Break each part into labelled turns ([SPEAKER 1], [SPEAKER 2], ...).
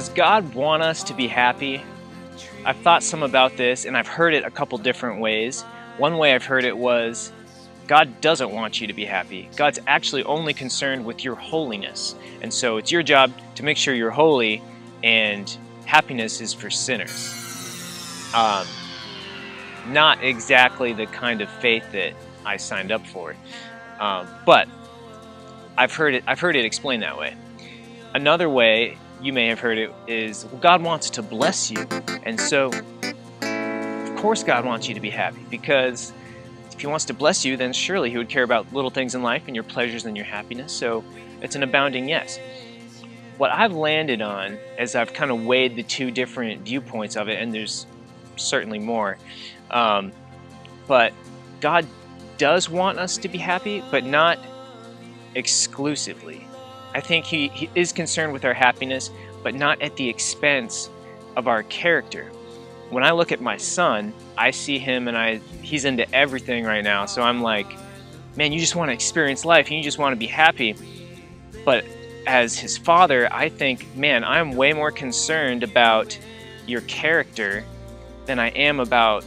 [SPEAKER 1] Does God want us to be happy? I've thought some about this, and I've heard it a couple different ways. One way I've heard it was, God doesn't want you to be happy. God's actually only concerned with your holiness. And so it's your job to make sure you're holy, and happiness is for sinners. Not exactly the kind of faith that I signed up for. But I've heard it explained that way. Another way you may have heard it is, well, God wants to bless you. And so, of course God wants you to be happy, because if He wants to bless you, then surely He would care about little things in life and your pleasures and your happiness. So it's an abounding yes. What I've landed on, as I've kind of weighed the two different viewpoints of it, and there's certainly more, but God does want us to be happy, but not exclusively. I think he is concerned with our happiness, but not at the expense of our character. When I look at my son, I see him and he's into everything right now. So I'm like, man, you just want to experience life and you just want to be happy. But as his father, I think, man, I'm way more concerned about your character than I am about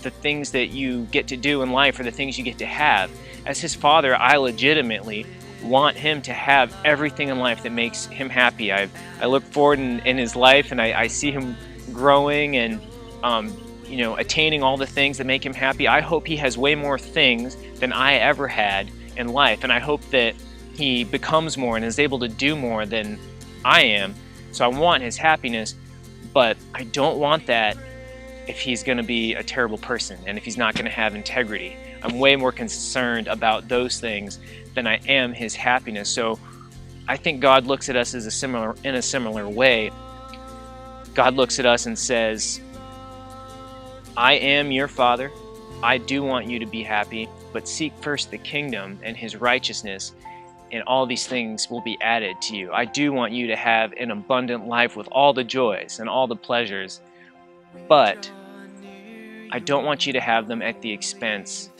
[SPEAKER 1] the things that you get to do in life or the things you get to have. As his father, I legitimately want him to have everything in life that makes him happy. I look forward in his life, and I see him growing and attaining all the things that make him happy. I hope he has way more things than I ever had in life, and I hope that he becomes more and is able to do more than I am. So I want his happiness, but I don't want that if he's going to be a terrible person and if he's not going to have integrity. I'm way more concerned about those things than I am his happiness. So I think God looks at us in a similar way. God looks at us and says, I am your Father. I do want you to be happy, but seek first the kingdom and His righteousness, and all these things will be added to you. I do want you to have an abundant life with all the joys and all the pleasures, but I don't want you to have them at the expense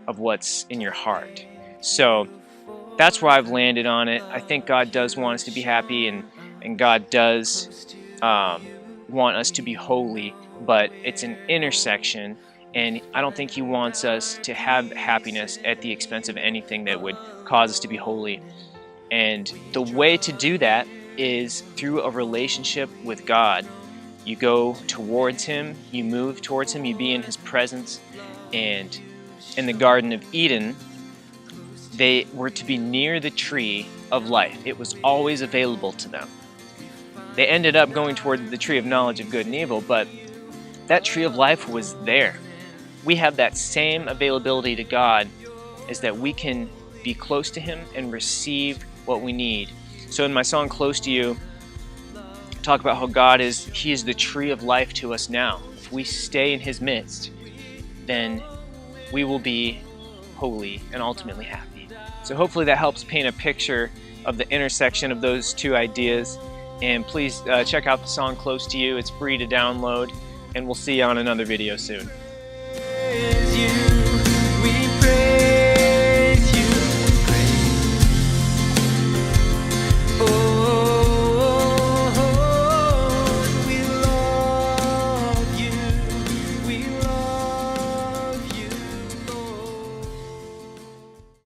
[SPEAKER 1] of what's in your heart. So that's where I've landed on it. I think God does want us to be happy, and God does want us to be holy, but it's an intersection, and I don't think He wants us to have happiness at the expense of anything that would cause us to be holy. And the way to do that is through a relationship with God. You go towards Him, you move towards Him, you be in His presence. And in the Garden of Eden, they were to be near the tree of life. It was always available to them. They ended up going toward the tree of knowledge of good and evil, but that tree of life was there. We have that same availability to God, is that we can be close to Him and receive what we need. So in my song, Close to You, I talk about how God He is the tree of life to us now. If we stay in His midst, then we will be holy and ultimately happy. So hopefully that helps paint a picture of the intersection of those two ideas. And please check out the song Close to You. It's free to download, and we'll see you on another video soon.